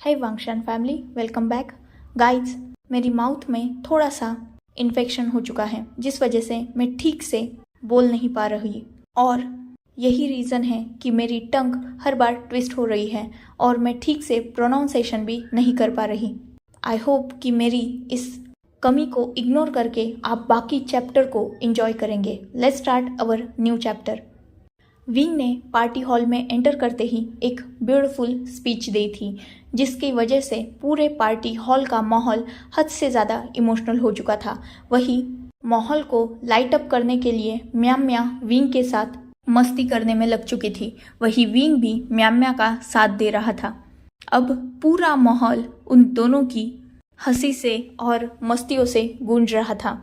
हाय वांगशान family, welcome back. Guys, मेरी mouth में थोड़ा सा इन्फेक्शन हो चुका है जिस वजह से मैं ठीक से बोल नहीं पा रही और यही रीज़न है कि मेरी टंग हर बार ट्विस्ट हो रही है और मैं ठीक से प्रोनाउंसिएशन भी नहीं कर पा रही। आई होप कि मेरी इस कमी को इग्नोर करके आप बाकी चैप्टर को एंजॉय करेंगे। Let's start our new chapter. Wing ने पार्टी हॉल में एंटर करते ही एक ब्यूटीफुल स्पीच दी थी जिसकी वजह से पूरे पार्टी हॉल का माहौल हद से ज़्यादा इमोशनल हो चुका था। वही माहौल को लाइट अप करने के लिए म्याम्या विंग के साथ मस्ती करने में लग चुकी थी। वही विंग भी म्याम्या का साथ दे रहा था। अब पूरा माहौल उन दोनों की हंसी से और मस्तियों से गूंज रहा था।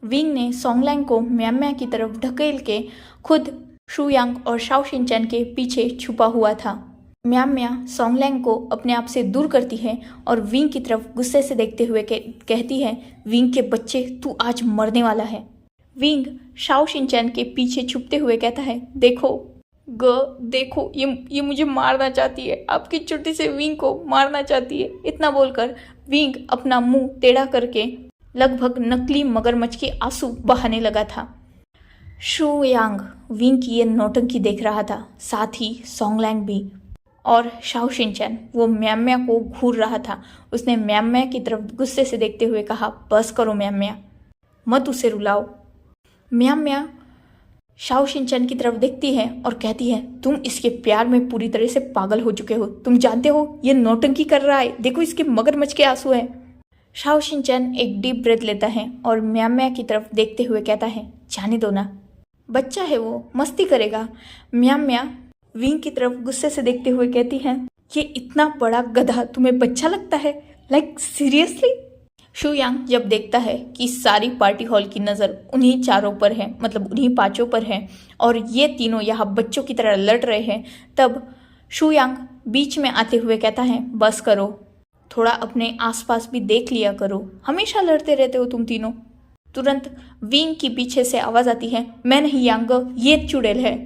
विंग ने सोंगलैंग को म्याम्या की तरफ ढकेल के खुद शुयांग और शाओ शिनचैन के पीछे छुपा हुआ था। म्याम्या सोंगलैंग को अपने आप से दूर करती है और विंग की तरफ गुस्से से देखते हुए कहती है, विंग के बच्चे, तू आज मरने वाला है। विंग शाओ शिनचैन के पीछे छुपते हुए कहता है, देखो ये मुझे मारना चाहती है, आपकी चुट्टी से विंग को मारना चाहती है। इतना बोलकर विंग अपना मुंह टेढ़ा करके लगभग नकली मगरमच्छ के आंसू बहाने लगा था। शुयांग विंग की ये नौटंकी देख रहा था, साथ ही सोंगलैंग भी, और शाओ शिनचैन वो म्याम्या को घूर रहा था। उसने म्याम्या की तरफ गुस्से से देखते हुए कहा, बस करो म्याम्या, मत उसे रुलाओ। म्याम्या शाओ शिनचैन की तरफ देखती है और कहती है, तुम इसके प्यार में पूरी तरह से पागल हो चुके हो। तुम जानते हो ये नौटंकी कर रहा है, देखो इसके मगरमच्छ के आंसू हैं। शाओ शिनचैन एक डीप ब्रेथ लेता है और म्याम्या की तरफ देखते हुए कहता है, जाने दो ना, बच्चा है वो, मस्ती करेगा। म्याम्या विंग की तरफ गुस्से से देखते हुए कहती है, ये इतना बड़ा गधा तुम्हें बच्चा लगता है? Like seriously? शुयांग जब देखता है कि सारी पार्टी हॉल की नज़र उन्हीं चारों पर है, मतलब उन्हीं पांचों पर है, और ये तीनों यहाँ बच्चों की तरह लड़ रहे हैं, तब शुयांग बीच में आते हुए कहता है, बस करो, थोड़ा अपने आसपास भी देख लिया करो, हमेशा लड़ते रहते हो तुम तीनों। तुरंत विंग की पीछे से आवाज आती है, मैं नहीं यांग, ये चुड़ैल है।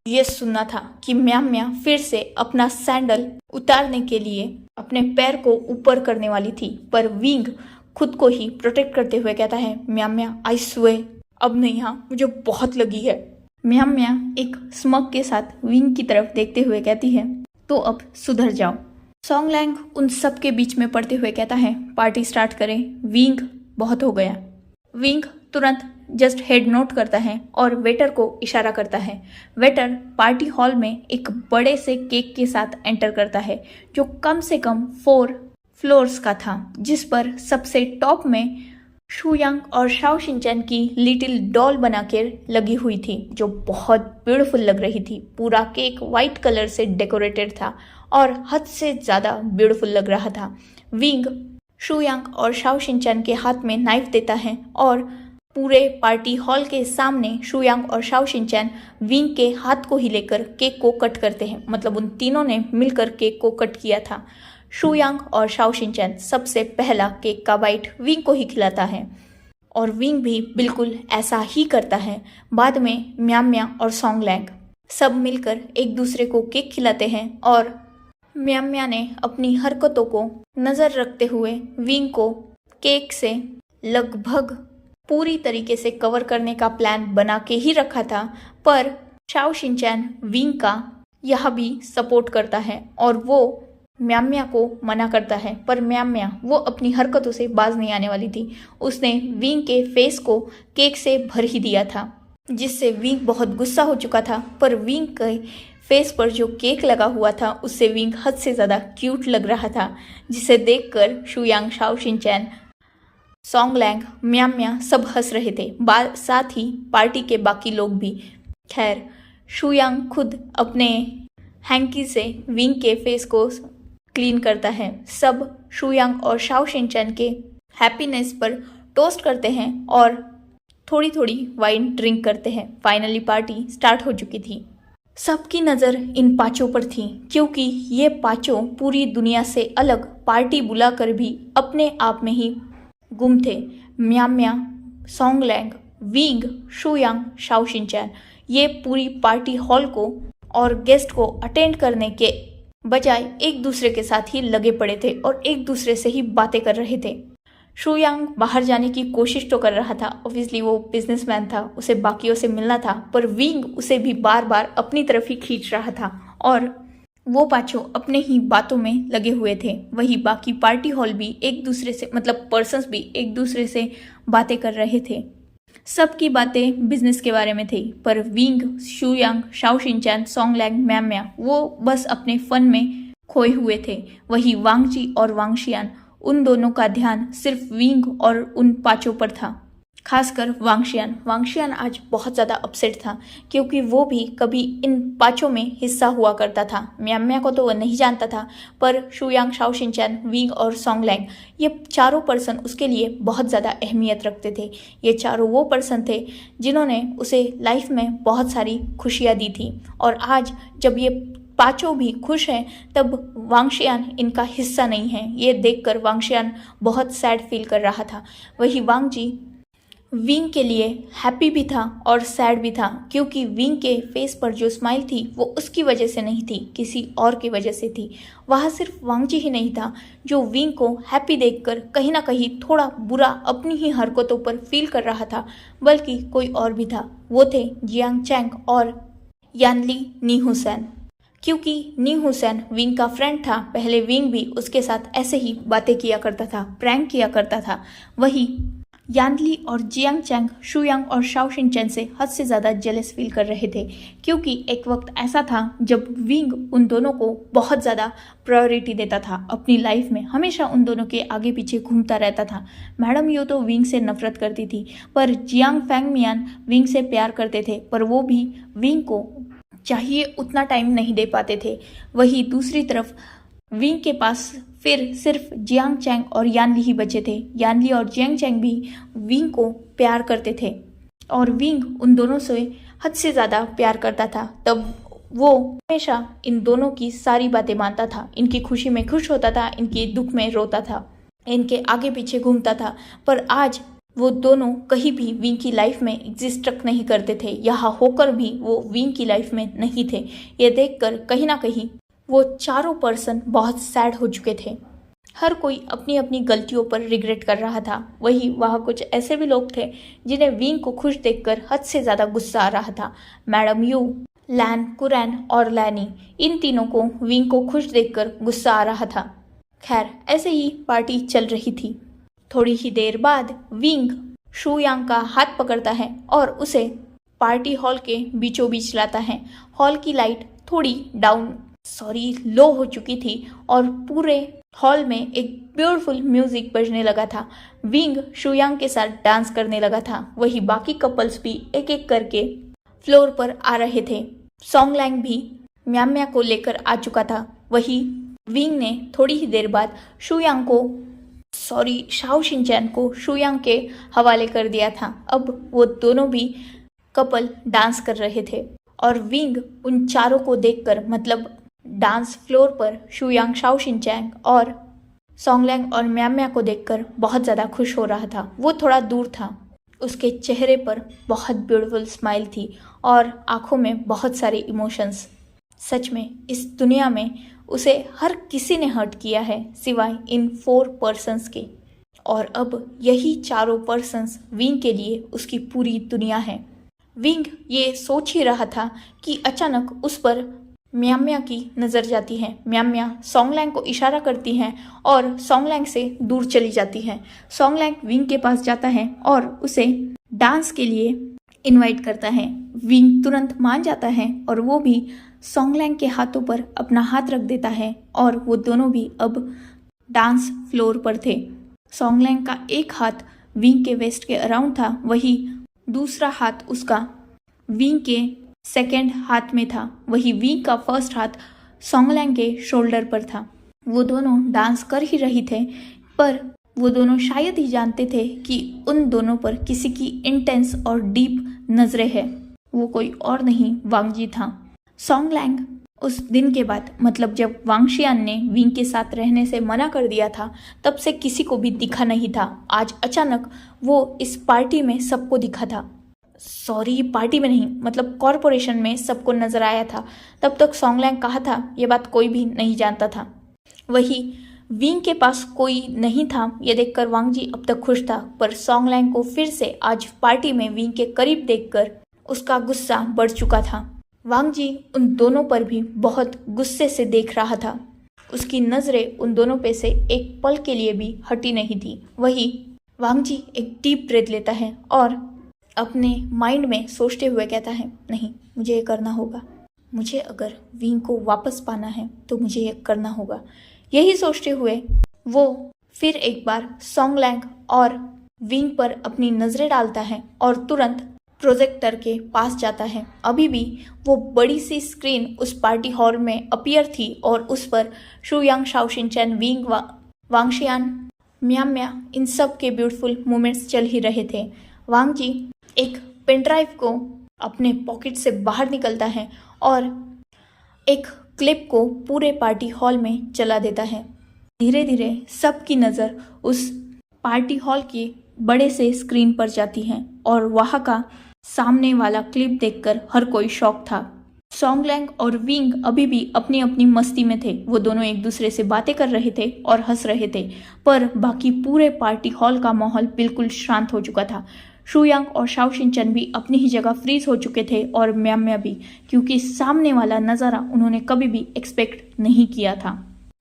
ये सुनना था कि म्याम्या फिर से अपना सैंडल उतारने के लिए अपने पैर को ऊपर करने वाली थी, पर विंग खुद को ही प्रोटेक्ट करते हुए कहता है, म्याम्या आई स्वे, अब नहीं, हाँ मुझे बहुत लगी है। म्याम्या एक स्मग के साथ विंग की तरफ देखते हुए कहती है, तो अब सुधर जाओ। सोंगलैंग उन सब के बीच में पड़ते हुए कहता है, पार्टी स्टार्ट करें, विंग बहुत हो गया। विंग तुरंत जस्ट हेड नोट करता है और वेटर को इशारा करता है। वेटर पार्टी हॉल में एक बड़े से केक के साथ एंटर करता है जो कम से कम 4 फ्लोर्स का था, जिस पर सबसे टॉप में शुयांग और शाओ शिनचैन की लिटिल डॉल बनाकर लगी हुई थी जो बहुत ब्यूटीफुल लग रही थी। पूरा केक वाइट कलर से डेकोरेटेड था और हद से ज़्यादा ब्यूटीफुल लग रहा था। विंग शुयांग और शाओ शिनचैन के हाथ में नाइफ देता है और पूरे पार्टी हॉल के सामने शुयांग और शाओ शिनचैन विंग के हाथ को ही लेकर केक को कट करते हैं, मतलब उन तीनों ने मिलकर केक को कट किया था। शुयांग और शाओ शिनचैन सबसे पहला केक का बाइट विंग को ही खिलाता है और विंग भी बिल्कुल ऐसा ही करता है। बाद में म्याम्या और सोंगलैंग सब मिलकर एक दूसरे को केक खिलाते हैं और म्याम्या ने अपनी हरकतों को नज़र रखते हुए विंग को केक से लगभग पूरी तरीके से कवर करने का प्लान बना के ही रखा था, पर शाओ शिनचैन विंग का यह भी सपोर्ट करता है और वो म्याम्या को मना करता है, पर म्याम्या वो अपनी हरकतों से बाज नहीं आने वाली थी। उसने विंग के फेस को केक से भर ही दिया था, जिससे विंग बहुत गुस्सा हो चुका था, पर विंग के फेस पर जो केक लगा हुआ था उससे विंग हद से ज़्यादा क्यूट लग रहा था, जिसे देखकर शुयांग, शाओ शिनचैन, सोंगलैंग, म्याम्या सब हंस रहे थे, साथ ही पार्टी के बाकी लोग भी। खैर, शुयांग खुद अपने हैंकी से विंग के फेस को क्लीन करता है। सब शुयांग और शाओ शिनचैन के हैप्पीनेस पर टोस्ट करते हैं और थोड़ी थोड़ी वाइन ड्रिंक करते हैं। फाइनली पार्टी स्टार्ट हो चुकी थी। सबकी नज़र इन पांचों पर थी क्योंकि ये पांचों पूरी दुनिया से अलग पार्टी बुलाकर भी अपने आप में ही गुम थे। म्याम्या, सोंगलैंग, विंग, शुयांग, शाओ शिनचैन, ये पूरी पार्टी हॉल को और गेस्ट को अटेंड करने के बजाय एक दूसरे के साथ ही लगे पड़े थे और एक दूसरे से ही बातें कर रहे थे। शुयांग बाहर जाने की कोशिश तो कर रहा था, ऑब्वियसली वो बिजनेसमैन था, उसे बाकियों से मिलना था, पर विंग उसे भी बार बार अपनी तरफ ही खींच रहा था और वो पांचों अपने ही बातों में लगे हुए थे। वही बाकी पार्टी हॉल भी एक दूसरे से, मतलब पर्सन्स भी एक दूसरे से बातें कर रहे थे। सबकी बातें बिजनेस के बारे में थी, पर विंग, शुयांग, शाओ शिनचैन, सोंगलैंग, म्याम्या वो बस अपने फन में खोए हुए थे। वही वांगजी और वांगशियान, उन दोनों का ध्यान सिर्फ विंग और उन पांचों पर था, खासकर वांगशियान। वांगशियान आज बहुत ज़्यादा अपसेट था क्योंकि वो भी कभी इन पांचों में हिस्सा हुआ करता था। म्याम्या को तो वो नहीं जानता था, पर शुयांग, शाओ शिनचैन, विंग और सोंगलैंग ये चारों पर्सन उसके लिए बहुत ज़्यादा अहमियत रखते थे। ये चारों वो पर्सन थे जिन्होंने उसे लाइफ में बहुत सारी खुशियाँ दी थी और आज जब ये पांचों भी खुश हैं तब वांगशियान इनका हिस्सा नहीं है। ये देखकर वांगशियान बहुत सैड फील कर रहा था। वही वांगजी विंग के लिए हैप्पी भी था और सैड भी था क्योंकि विंग के फेस पर जो स्माइल थी वो उसकी वजह से नहीं थी, किसी और की वजह से थी। वहाँ सिर्फ वांगजी ही नहीं था जो विंग को हैप्पी देखकर कहीं ना कहीं थोड़ा बुरा अपनी ही हरकतों पर फील कर रहा था, बल्कि कोई और भी था। वो थे जियांग चैंग और यानली नी हुसैन। क्योंकि नी हुसैन विंग का फ्रेंड था, पहले विंग भी उसके साथ ऐसे ही बातें किया करता था, प्रैंक किया करता था। वही यानली और जियांग चैंग शुयांग और शाओ शिनचैन से हद से ज़्यादा जेलस फील कर रहे थे क्योंकि एक वक्त ऐसा था जब विंग उन दोनों को बहुत ज़्यादा प्रायोरिटी देता था अपनी लाइफ में, हमेशा उन दोनों के आगे पीछे घूमता रहता था। मैडम यो तो विंग से नफरत करती थी, पर जियांग फैंगमियान विंग से प्यार करते थे, पर वो भी विंग को चाहिए उतना टाइम नहीं दे पाते थे। वही दूसरी तरफ विंग के पास फिर सिर्फ जियांग चैंग और यानली ही बचे थे। यानली और जियांग चैंग भी विंग को प्यार करते थे और विंग उन दोनों से हद से ज़्यादा प्यार करता था। तब वो हमेशा इन दोनों की सारी बातें मानता था, इनकी खुशी में खुश होता था, इनकी दुख में रोता था, इनके आगे पीछे घूमता था। पर आज वो दोनों कहीं भी विंग की लाइफ में एग्जिस्ट तक नहीं करते थे, यहाँ होकर भी वो विंग की लाइफ में नहीं थे। ये देखकर कहीं ना कहीं वो चारों पर्सन बहुत सैड हो चुके थे। हर कोई अपनी अपनी गलतियों पर रिग्रेट कर रहा था। वही वहाँ कुछ ऐसे भी लोग थे जिन्हें विंग को खुश देखकर हद से ज़्यादा गुस्सा आ रहा था। मैडम यू, लैन, कुरैन और लैनी, इन तीनों को विंग को खुश देखकर गुस्सा आ रहा था। खैर, ऐसे ही पार्टी चल रही थी। थोड़ी ही देर बाद विंग शुयांग का हाथ पकड़ता है और उसे पार्टी हॉल के बीचों बीच लाता है। हॉल की लाइट थोड़ी लो हो चुकी थी और पूरे हॉल में एक ब्यूटीफुल म्यूजिक बजने लगा था। विंग शुयांग के साथ डांस करने लगा था। वही बाकी कपल्स भी एक एक करके फ्लोर पर आ रहे थे। सोंगलैंग भी म्याम्या को लेकर आ चुका था। वही विंग ने थोड़ी ही देर बाद शाओ शिनचैन को शुयांग के हवाले कर दिया था। अब वो दोनों भी कपल डांस कर रहे थे और विंग उन चारों को देखकर, मतलब डांस फ्लोर पर शुयांग, शाओ शिनचैन और सोंगलैंग और म्याम्या को देखकर बहुत ज़्यादा खुश हो रहा था। वो थोड़ा दूर था, उसके चेहरे पर बहुत ब्यूटीफुल स्माइल थी और आंखों में बहुत सारे इमोशंस। सच में इस दुनिया में उसे हर किसी ने हर्ट किया है सिवाय इन 4 पर्सन्स के, और अब यही चारों पर्सन्स विंग के लिए उसकी पूरी दुनिया है। विंग ये सोच ही रहा था कि अचानक उस पर म्याम्या की नज़र जाती है। म्याम्या सोंगलैंग को इशारा करती हैं और सोंगलैंग से दूर चली जाती है। सोंगलैंग विंग के पास जाता है और उसे डांस के लिए इनवाइट करता है। विंग तुरंत मान जाता है और वो भी सोंगलैंग के हाथों पर अपना हाथ रख देता है और वो दोनों भी अब डांस फ्लोर पर थे। सोंगलैंग का एक हाथ विंग के वेस्ट के अराउंड था, वही दूसरा हाथ उसका विंग के सेकेंड हाथ में था। वही विंग का फर्स्ट हाथ सोंगलैंग के शोल्डर पर था। वो दोनों डांस कर ही रही थे, पर वो दोनों शायद ही जानते थे कि उन दोनों पर किसी की इंटेंस और डीप नजरें हैं। वो कोई और नहीं, वांगजी था। सोंगलैंग उस दिन के बाद, मतलब जब वांगशियान ने विंग के साथ रहने से मना कर दिया था, तब से किसी को भी दिखा नहीं था। आज अचानक वो इस पार्टी में सबको दिखा था। सॉरी, पार्टी में नहीं, मतलब कॉरपोरेशन में सबको नजर आया था। तब तक सॉन्गलैंग कहा था, ये बात कोई भी नहीं जानता था। वही विंग के पास कोई नहीं था, ये देखकर वांग जी अब तक खुश था, पर सॉन्गलैंग को फिर से आज पार्टी में विंग के करीब देखकर उसका गुस्सा बढ़ चुका था। वांग जी उन दोनों पर भी बहुत गुस्से से देख रहा था। उसकी नजरें उन दोनों पे से एक पल के लिए भी हटी नहीं थी। वही वांग जी एक डीप ब्रेथ लेता है और अपने माइंड में सोचते हुए कहता है, नहीं, मुझे ये करना होगा। मुझे अगर विंग को वापस पाना है तो मुझे ये करना होगा। यही सोचते हुए वो फिर एक बार सॉन्गलैंग और विंग पर अपनी नजरें डालता है और तुरंत प्रोजेक्टर के पास जाता है। अभी भी वो बड़ी सी स्क्रीन उस पार्टी हॉल में अपीयर थी और उस पर शुयांग, शाओशिनचैन, विंग, वांगशियान, म्याम्या, इन सब के ब्यूटीफुल मोमेंट्स चल ही रहे थे। वांग जी एक पेन ड्राइव को अपने पॉकेट से बाहर निकलता है और एक क्लिप को पूरे पार्टी हॉल में चला देता है। धीरे धीरे सबकी नज़र उस पार्टी हॉल के बड़े से स्क्रीन पर जाती है और वहाँ का सामने वाला क्लिप देखकर हर कोई शॉक था। सॉन्गलैंग और विंग अभी भी अपनी अपनी मस्ती में थे। वो दोनों एक दूसरे से बातें कर रहे थे और हंस रहे थे, पर बाकी पूरे पार्टी हॉल का माहौल बिल्कुल शांत हो चुका था। शुयांग और शाओशिनचैन भी अपनी ही जगह फ्रीज हो चुके थे और म्याम्या भी, क्योंकि सामने वाला नज़ारा उन्होंने कभी भी एक्सपेक्ट नहीं किया था।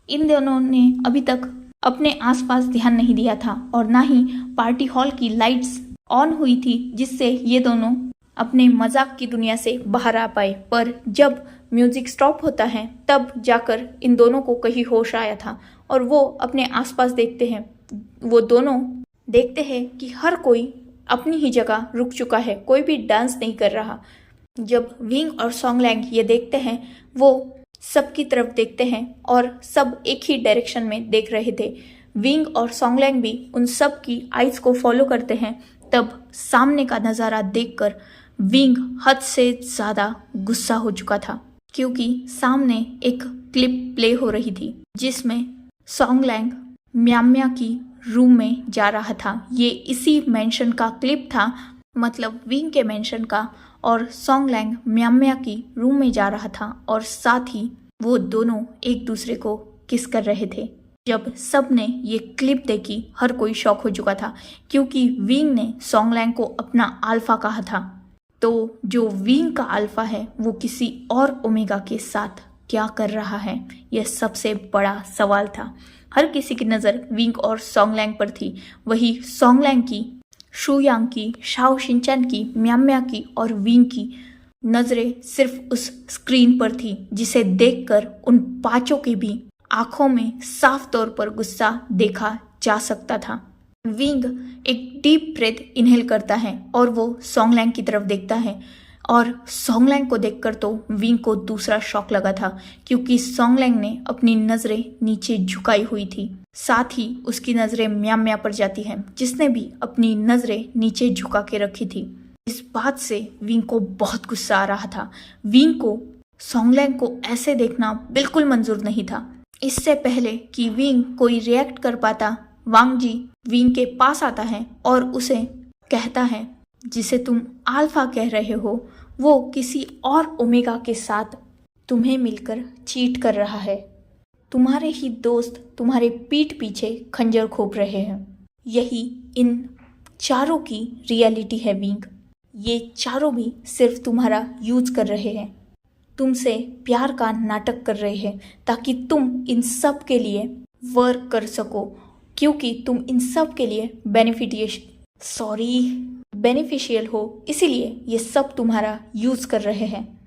इन दोनों ने अभी तक अपने आसपास ध्यान नहीं दिया था और ना ही पार्टी हॉल की लाइट्स ऑन हुई थी, जिससे ये दोनों अपने मजाक की दुनिया से बाहर आ पाए। पर जब म्यूजिक स्टॉप होता है तब जाकर इन दोनों को कहीं होश आया था और वो अपने आसपास देखते हैं। वो दोनों देखते हैं कि हर कोई अपनी ही जगह रुक चुका है, कोई भी डांस नहीं कर रहा। जब विंग और सॉन्गलैंग ये देखते हैं, वो सबकी तरफ देखते हैं और सब एक ही डायरेक्शन में देख रहे थे। विंग और सॉन्गलैंग भी उन सब की आइज को फॉलो करते हैं। तब सामने का नज़ारा देखकर विंग हद से ज़्यादा गुस्सा हो चुका था, क्योंकि सामने एक क्लिप प्ले हो रही थी जिसमें सॉन्गलैंग म्याम्या की रूम में जा रहा था। ये इसी मेंशन का क्लिप था, मतलब विंग के मेंशन का, और सॉन्गलैंग म्याम्या की रूम में जा रहा था और साथ ही वो दोनों एक दूसरे को किस कर रहे थे। जब सब ने ये क्लिप देखी, हर कोई शॉक हो चुका था, क्योंकि विंग ने सॉन्गलैंग को अपना अल्फा कहा था। तो जो विंग का अल्फा है वो किसी और ओमेगा के साथ क्या कर रहा है, यह सबसे बड़ा सवाल था। हर किसी की नज़र विंग और सॉन्गलैंग पर थी। वही सॉन्गलैंग की, शुयांग की, शाओशिनचैन की, म्याम्या की और विंग की नज़रें सिर्फ उस स्क्रीन पर थी, जिसे देखकर उन पांचों के भी आंखों में साफ तौर पर गुस्सा देखा जा सकता था। विंग एक डीप ब्रेथ इनहेल करता है और वो सॉन्गलैंग की तरफ देखता है और सॉन्गलैंग को देखकर तो विंग को दूसरा शॉक लगा था, क्योंकि सॉन्गलैंग ने अपनी नज़रें नीचे झुकाई हुई थी। साथ ही उसकी नज़रें म्याम्या पर जाती हैं, जिसने भी अपनी नज़रें नीचे झुका के रखी थी। इस बात से विंग को बहुत गुस्सा आ रहा था। विंग को सॉन्गलैंग को ऐसे देखना बिल्कुल मंजूर नहीं था। इससे पहले कि विंग कोई रिएक्ट कर पाता, वांग जी विंग के पास आता है और उसे कहता है, जिसे तुम अल्फा कह रहे हो वो किसी और ओमेगा के साथ तुम्हें मिलकर चीट कर रहा है। तुम्हारे ही दोस्त तुम्हारे पीठ पीछे खंजर घोंप रहे हैं। यही इन चारों की रियलिटी है विंग। ये चारों भी सिर्फ तुम्हारा यूज कर रहे हैं, तुमसे प्यार का नाटक कर रहे हैं ताकि तुम इन सब के लिए वर्क कर सको, क्योंकि तुम इन सब के लिए बेनिफिशियल हो, इसीलिए ये सब तुम्हारा यूज कर रहे हैं,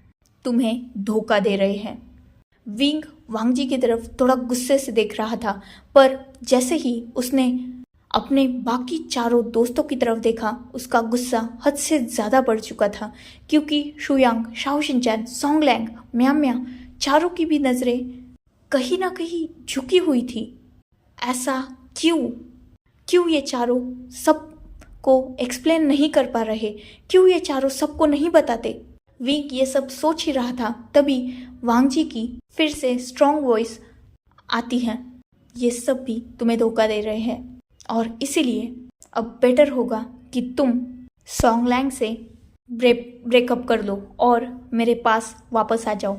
तुम्हें धोखा दे रहे हैं। विंग वांग जी की तरफ थोड़ा गुस्से से देख रहा था, पर जैसे ही उसने अपने बाकी चारों दोस्तों की तरफ देखा, उसका गुस्सा हद से ज़्यादा बढ़ चुका था, क्योंकि शुयांग, शाओशिनचैन, सॉन्गलैंग, म्याम्या चारों की भी नज़रें कहीं ना कहीं झुकी हुई थी। ऐसा क्यों ये चारों सब को एक्सप्लेन नहीं कर पा रहे, क्यों ये चारों सबको नहीं बताते। विंग ये सब सोच ही रहा था, तभी वांग जी की फिर से स्ट्रॉन्ग वॉइस आती है, ये सब भी तुम्हें धोखा दे रहे हैं और इसीलिए अब बेटर होगा कि तुम सॉन्गलैंग से ब्रेकअप कर लो और मेरे पास वापस आ जाओ।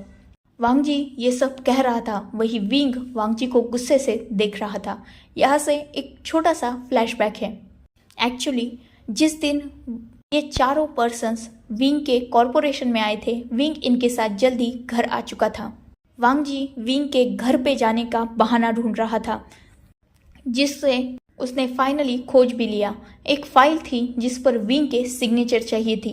वांग जी ये सब कह रहा था, वही विंग वांग जी को गुस्से से देख रहा था। यहाँ से एक छोटा सा फ्लैशबैक है। एक्चुअली जिस दिन ये चारों पर्सन्स विंग के कॉरपोरेशन में आए थे, विंग इनके साथ जल्दी घर आ चुका था। वांग जी विंग के घर पे जाने का बहाना ढूंढ रहा था, जिससे उसने फाइनली खोज भी लिया। एक फाइल थी जिस पर विंग के सिग्नेचर चाहिए थी।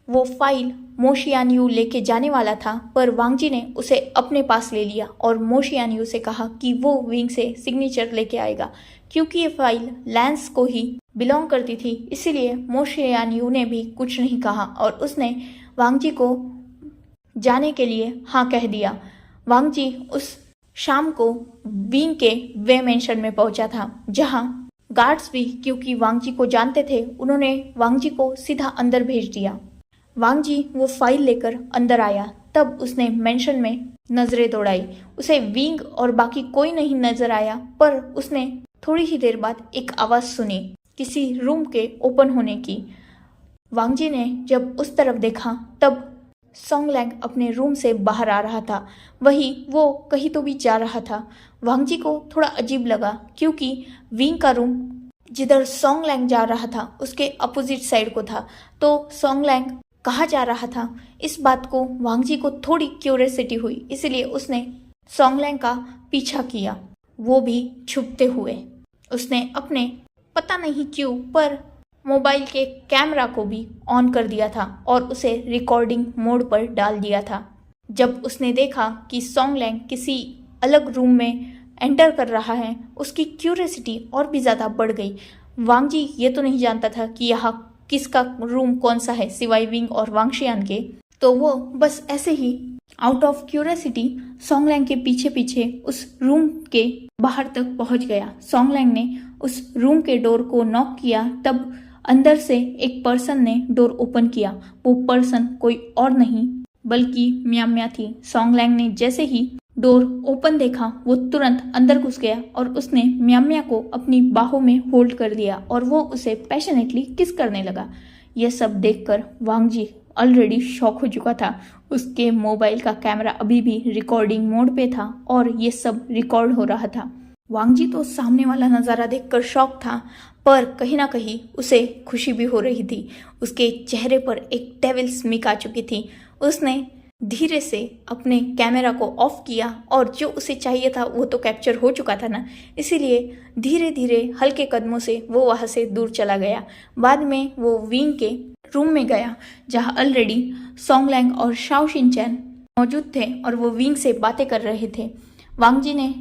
वो फाइल मो शियानयू लेके जाने वाला था, पर वांग जी ने उसे अपने पास ले लिया और मो शियानयू से कहा कि वो विंग से सिग्नेचर लेके आएगा। क्योंकि ये फाइल लैंस को ही बिलोंग करती थी, इसीलिए मो शियानयू ने भी कुछ नहीं कहा और उसने वांग जी को जाने के लिए हाँ कह दिया। वांग जी उस शाम को विंग के वे मेंशन में पहुंचा था, जहां गार्ड्स भी, क्योंकि वांग जी को जानते थे, उन्होंने वांग जी को सीधा अंदर भेज दिया। वांग जी वो फाइल लेकर अंदर आया, तब उसने मेंशन में नजरें दौड़ाई। उसे विंग और बाकी कोई नहीं नजर आया, पर उसने थोड़ी ही देर बाद एक आवाज सुनी किसी रूम के ओपन होने की। वांग जी ने जब उस तरफ देखा, तब सोंग लैंग अपने रूम से बाहर आ रहा था। वही वो कहीं तो भी जा रहा था। वांग जी को थोड़ा अजीब लगा, क्योंकि विंग का रूम जिधर सोंग लैंग जा रहा था उसके अपोजिट साइड को था। तो सोंग लैंग कहाँ जा रहा था, इस बात को वांग जी को थोड़ी क्यूरियोसिटी हुई, इसलिए उसने सोंग लैंग का पीछा किया, वो भी छुपते हुए। उसने अपने पता नहीं क्यों पर मोबाइल के कैमरा को भी ऑन कर दिया था और उसे रिकॉर्डिंग मोड पर डाल दिया था। जब उसने देखा कि सोंग लैंग किसी अलग रूम में एंटर कर रहा है, उसकी क्यूरियोसिटी और भी ज़्यादा बढ़ गई। वांग जी ये तो नहीं जानता था कि यहाँ किसका रूम कौन सा है सिवाय विंग और वांग शियान के, तो वो बस ऐसे ही आउट ऑफ क्यूरियोसिटी सोंग लैंग के पीछे पीछे उस रूम के बाहर तक पहुंच गया। सोंग लैंग ने उस रूम के डोर को नॉक किया, तब अंदर से एक पर्सन ने डोर ओपन किया। वो पर्सन कोई और नहीं बल्कि म्या म्या थी। सोंग लैंग ने जैसे ही डोर ओपन देखा, वो तुरंत अंदर घुस गया और उसने म्या म्या को अपनी बाहों में होल्ड कर लिया और वो उसे पैशनेटली किस करने लगा। यह सब देखकर वांग जी ऑलरेडी शॉक हो चुका था। उसके मोबाइल का कैमरा अभी भी रिकॉर्डिंग मोड पे था और ये सब रिकॉर्ड हो रहा था। वांग जी तो सामने वाला नज़ारा देखकर शॉक था, पर कहीं ना कहीं उसे खुशी भी हो रही थी। उसके चेहरे पर एक डेविल स्मिक आ चुकी थी। उसने धीरे से अपने कैमरा को ऑफ किया और जो उसे चाहिए था वो तो कैप्चर हो चुका था ना, इसीलिए धीरे धीरे हल्के कदमों से वो वहाँ से दूर चला गया। बाद में वो विंग के रूम में गया, जहाँ ऑलरेडी सोंग लैंग और शाओ शिनचैन मौजूद थे और वो विंग से बातें कर रहे थे। वांग जी ने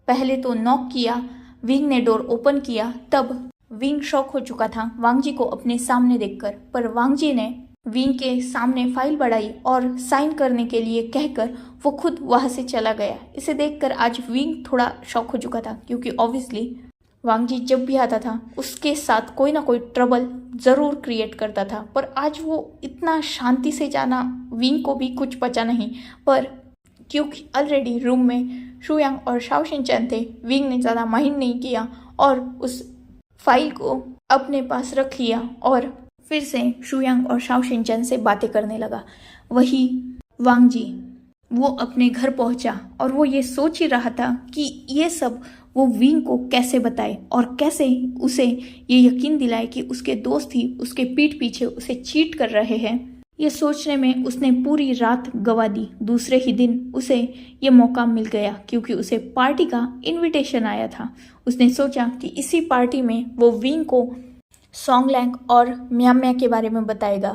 पहले तो नॉक किया, विंग ने डोर ओपन किया, तब विंग शॉक हो चुका था वांग जी को अपने सामने देखकर, पर वांग जी ने विंग के सामने फाइल बढ़ाई और साइन करने के लिए कहकर वो खुद वहां से चला गया। इसे देखकर आज विंग थोड़ा शॉक हो चुका था, क्योंकि ऑब्वियसली वांग जी जब भी आता था उसके साथ कोई ना कोई ट्रबल ज़रूर क्रिएट करता था, पर आज वो इतना शांति से जाना विंग को भी कुछ पचा नहीं। पर क्योंकि ऑलरेडी रूम में शुयांग और शाओ शिनचैन थे, विंग ने ज़्यादा माइंड नहीं किया और उस फाइल को अपने पास रख लिया और फिर से शुयांग और शाओ शिनचैन से बातें करने लगा। वही वांग जी वो अपने घर पहुंचा और वो ये सोच ही रहा था कि ये सब वो विंग को कैसे बताए और कैसे उसे ये यकीन दिलाए कि उसके दोस्त ही उसके पीठ पीछे उसे चीट कर रहे हैं। ये सोचने में उसने पूरी रात गवा दी। दूसरे ही दिन उसे ये मौका मिल गया, क्योंकि उसे पार्टी का इनविटेशन आया था। उसने सोचा कि इसी पार्टी में वो विंग को सोंग लैंग और म्या म्या के बारे में बताएगा,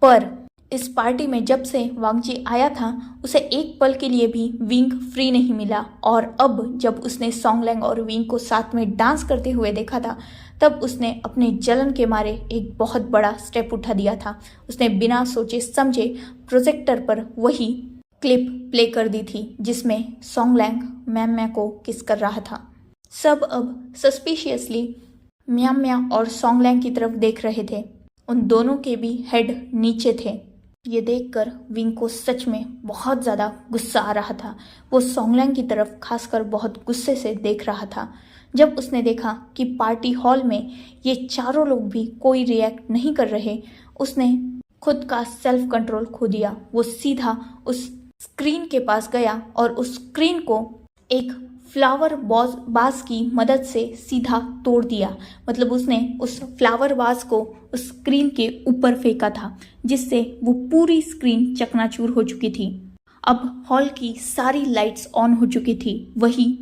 पर इस पार्टी में जब से वांग जी आया था उसे एक पल के लिए भी विंग फ्री नहीं मिला। और अब जब उसने सोंग लैंग और विंग को साथ में डांस करते हुए देखा था, तब उसने अपने जलन के मारे एक बहुत बड़ा स्टेप उठा दिया था। उसने बिना सोचे समझे प्रोजेक्टर पर वही क्लिप प्ले कर दी थी जिसमें सोंग लैंग म्या म्या को किस कर रहा था। सब अब सस्पिशियसली म्या म्या और सोंग लैंग की तरफ देख रहे थे। उन दोनों के भी हेड नीचे थे। ये देखकर विंग को सच में बहुत ज़्यादा गुस्सा आ रहा था। वो सोंग लैंग की तरफ खासकर बहुत गुस्से से देख रहा था। जब उसने देखा कि पार्टी हॉल में ये चारों लोग भी कोई रिएक्ट नहीं कर रहे, उसने खुद का सेल्फ कंट्रोल खो दिया। वो सीधा उस स्क्रीन के पास गया और उस स्क्रीन को एक फ्लावर बाज की मदद से सीधा तोड़ दिया। मतलब उसने उस फ्लावर बाज को उस स्क्रीन के ऊपर फेंका था, जिससे वो पूरी स्क्रीन चकनाचूर हो चुकी थी। अब हॉल की सारी लाइट्स ऑन हो चुकी थी। वही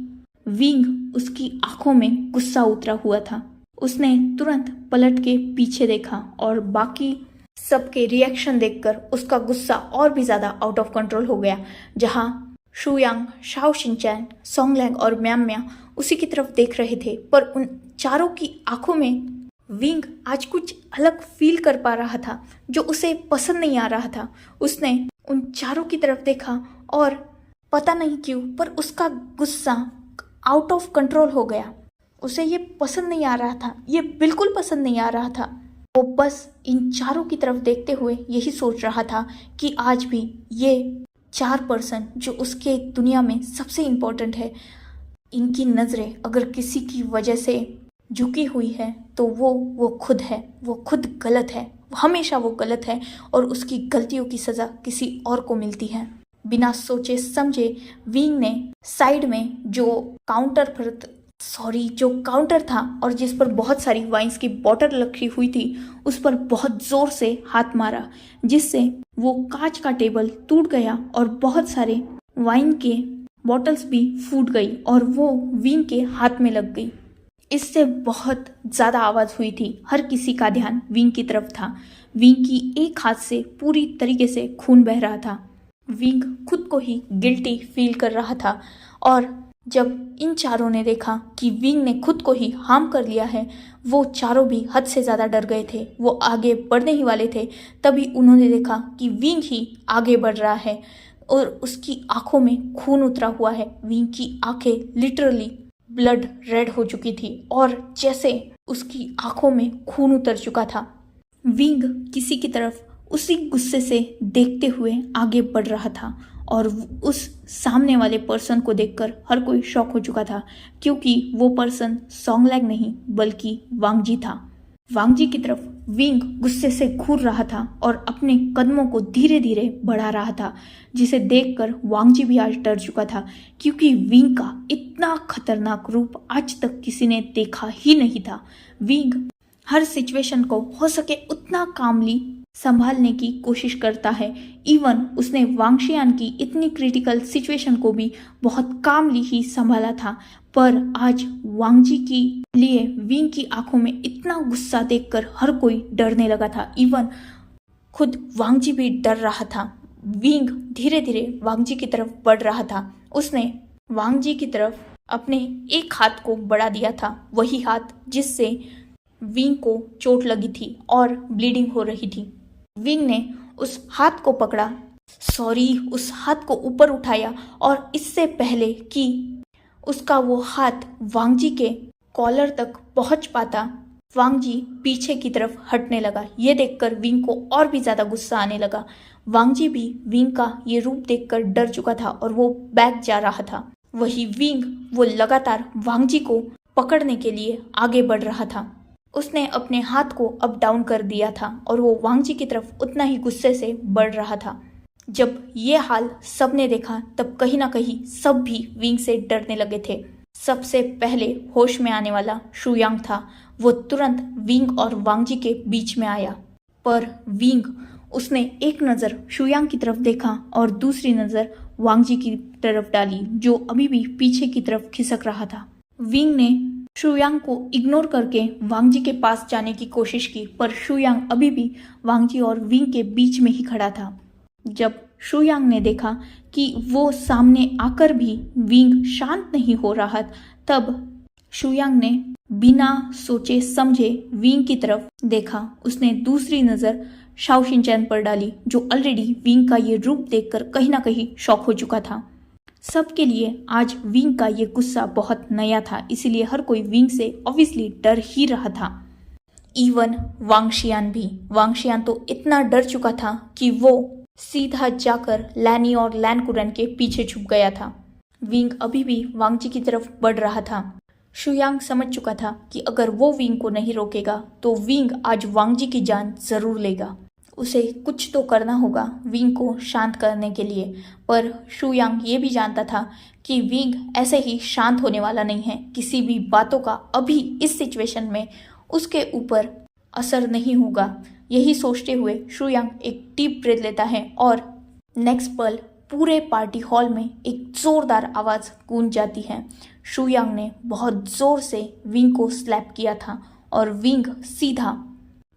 विंग, उसकी आंखों में गुस्सा उतरा हुआ था। उसने तुरंत पलट के पीछे देखा और बाकी सबके रिएक्शन देखकर उसका गुस्सा और भी ज्यादा आउट ऑफ कंट्रोल हो गया। जहां शुयांग, शाओ शिनचैन, सोंगलैंग और म्याम्या उसी की तरफ देख रहे थे, पर उन चारों की आंखों में विंग आज कुछ अलग फील कर पा रहा था जो उसे पसंद नहीं आ रहा था। उसने उन चारों की तरफ देखा और पता नहीं क्यों पर उसका गुस्सा आउट ऑफ कंट्रोल हो गया। उसे ये पसंद नहीं आ रहा था, ये बिल्कुल पसंद नहीं आ रहा था। वो बस इन चारों की तरफ देखते हुए यही सोच रहा था कि आज भी ये 4 पर्सन जो उसके दुनिया में सबसे इम्पोर्टेंट है, इनकी नज़रें अगर किसी की वजह से झुकी हुई है तो वो खुद है। वो खुद गलत है, हमेशा वो गलत है और उसकी गलतियों की सज़ा किसी और को मिलती है। बिना सोचे समझे विंग ने साइड में जो काउंटर था और जिस पर बहुत सारी वाइन्स की बोतल रखी हुई थी, उस पर बहुत जोर से हाथ मारा, जिससे वो कांच का टेबल टूट गया और बहुत सारे वाइन के बॉटल्स भी फूट गई और वो विंग के हाथ में लग गई। इससे बहुत ज़्यादा आवाज़ हुई थी। हर किसी का ध्यान विंग की तरफ था। विंग की एक हाथ से पूरी तरीके से खून बह रहा था। विंग खुद को ही गिल्टी फील कर रहा था और जब इन चारों ने देखा कि विंग ने खुद को ही हार्म कर लिया है, वो चारों भी हद से ज़्यादा डर गए थे। वो आगे बढ़ने ही वाले थे, तभी उन्होंने देखा कि विंग ही आगे बढ़ रहा है और उसकी आंखों में खून उतरा हुआ है। विंग की आंखें लिटरली ब्लड रेड हो चुकी थी और जैसे उसकी आंखों में खून उतर चुका था। विंग किसी की तरफ उसी गुस्से से देखते हुए आगे बढ़ रहा था और उस सामने वाले पर्सन को देखकर हर कोई शॉक हो चुका था, क्योंकि वो पर्सन सोंगलैंग नहीं बल्कि वांगजी था। वांगजी की तरफ विंग गुस्से से घूर रहा था और अपने कदमों को धीरे धीरे बढ़ा रहा था, जिसे देखकर वांगजी भी आज डर चुका था, क्योंकि विंग का इतना खतरनाक रूप आज तक किसी ने देखा ही नहीं था। विंग हर सिचुएशन को हो सके उतना कामली संभालने की कोशिश करता है। इवन उसने वांगशियान की इतनी क्रिटिकल सिचुएशन को भी बहुत कामली ही संभाला था, पर आज वांगजी के लिए विंग की आंखों में इतना गुस्सा देखकर हर कोई डरने लगा था। इवन खुद वांगजी भी डर रहा था। विंग धीरे धीरे वांगजी की तरफ बढ़ रहा था। उसने वांगजी की तरफ अपने एक हाथ को बढ़ा दिया था, वही हाथ जिससे विंग को चोट लगी थी और ब्लीडिंग हो रही थी। विंग ने उस हाथ को पकड़ा, उस हाथ को ऊपर उठाया और इससे पहले कि उसका वो हाथ वांगजी के कॉलर तक पहुंच पाता, वांगजी पीछे की तरफ हटने लगा। ये देखकर विंग को और भी ज्यादा गुस्सा आने लगा। वांगजी भी विंग का ये रूप देखकर डर चुका था और वो बैक जा रहा था। वही विंग वो लगातार वांगजी को पकड़ने के लिए आगे बढ़ रहा था। उसने अपने हाथ को अप डाउन कर दिया था और वो वांगजी की तरफ उतना ही गुस्से से बढ़ रहा था। जब ये हाल सबने देखा तब कहीं ना कहीं सब भी विंग से डरने लगे थे। सबसे पहले होश में आने वाला शुयांग था। वो तुरंत विंग और वांगजी के बीच में आया, पर विंग उसने एक नज़र शुयांग की तरफ देखा और दूसरी नज़र वांगजी की तरफ डाली, जो अभी भी पीछे की तरफ खिसक रहा था। विंग ने शुयांग को इग्नोर करके वांगजी के पास जाने की कोशिश की, पर शुयांग अभी भी वांगजी और विंग के बीच में ही खड़ा था। जब शुयांग ने देखा कि वो सामने आकर भी विंग शांत नहीं हो रहा, तब शुयांग ने बिना सोचे समझे विंग की तरफ देखा। उसने दूसरी नज़र शाओ शिनचैन पर डाली, जो ऑलरेडी विंग का ये रूप देखकर कहीं ना कहीं शॉक हो चुका था। सबके लिए आज विंग का ये गुस्सा बहुत नया था, इसीलिए हर कोई विंग से ऑब्वियसली डर ही रहा था। इवन वांगशियान भी। वांगशियान तो इतना डर चुका था कि वो सीधा जाकर लैनी और लैन कुरन के पीछे छुप गया था। विंग अभी भी वांगजी की तरफ बढ़ रहा था। शुयांग समझ चुका था कि अगर वो विंग को नहीं रोकेगा तो विंग आज वांगजी की जान जरूर लेगा। उसे कुछ तो करना होगा विंग को शांत करने के लिए। पर शू यांग ये भी जानता था कि विंग ऐसे ही शांत होने वाला नहीं है। किसी भी बातों का अभी इस सिचुएशन में उसके ऊपर असर नहीं होगा। यही सोचते हुए शू यांग एक डीप ब्रेथ लेता है और नेक्स्ट पल पूरे पार्टी हॉल में एक जोरदार आवाज़ गूंज जाती है। शू यांग ने बहुत जोर से विंग को स्लैप किया था और विंग सीधा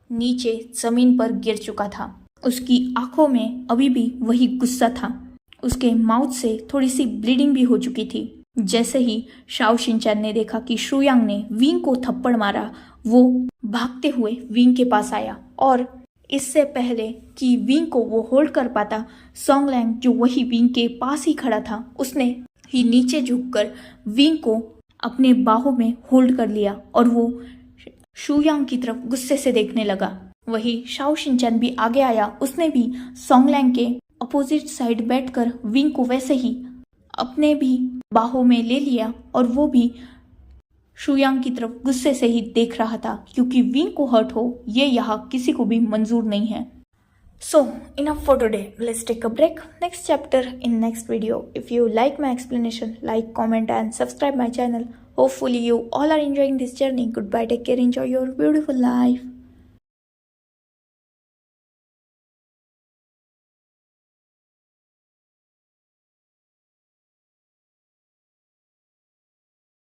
नीचे जमीन पर गिर चुका था। उसकी आंखों में अभी भी वही गुस्सा था। उसके माउथ से थोड़ी सी ब्लीडिंग भी हो चुकी थी। जैसे ही शाओ शिनचैन ने देखा कि शू यांग ने विंग को थप्पड़ मारा, वो भागते हुए विंग के पास आया और इससे पहले कि विंग को वो होल्ड कर पाता, सोंग लैंग जो वही विंग के पास ही खड़ा था, उसने ही नीचे झुककर विंग को अपने बाहों में होल्ड कर लिया और वो शू यांग की तरफ गुस्से से देखने लगा। वही शाओ शिनचैन भी आगे आया। उसने भी सोंग लैंग के अपोजिट साइड बैठकर विंग को वैसे ही अपने भी बाहों में ले लिया और वो भी शू यांग की तरफ गुस्से से ही देख रहा था, क्योंकि विंग को हर्ट हो ये यहाँ किसी को भी मंजूर नहीं है। So enough for today. Let's take a break. Next chapter in next video. If you like my explanation, like, comment and subscribe my channel. Hopefully you all are enjoying this journey. Goodbye. Take care. Enjoy your beautiful life.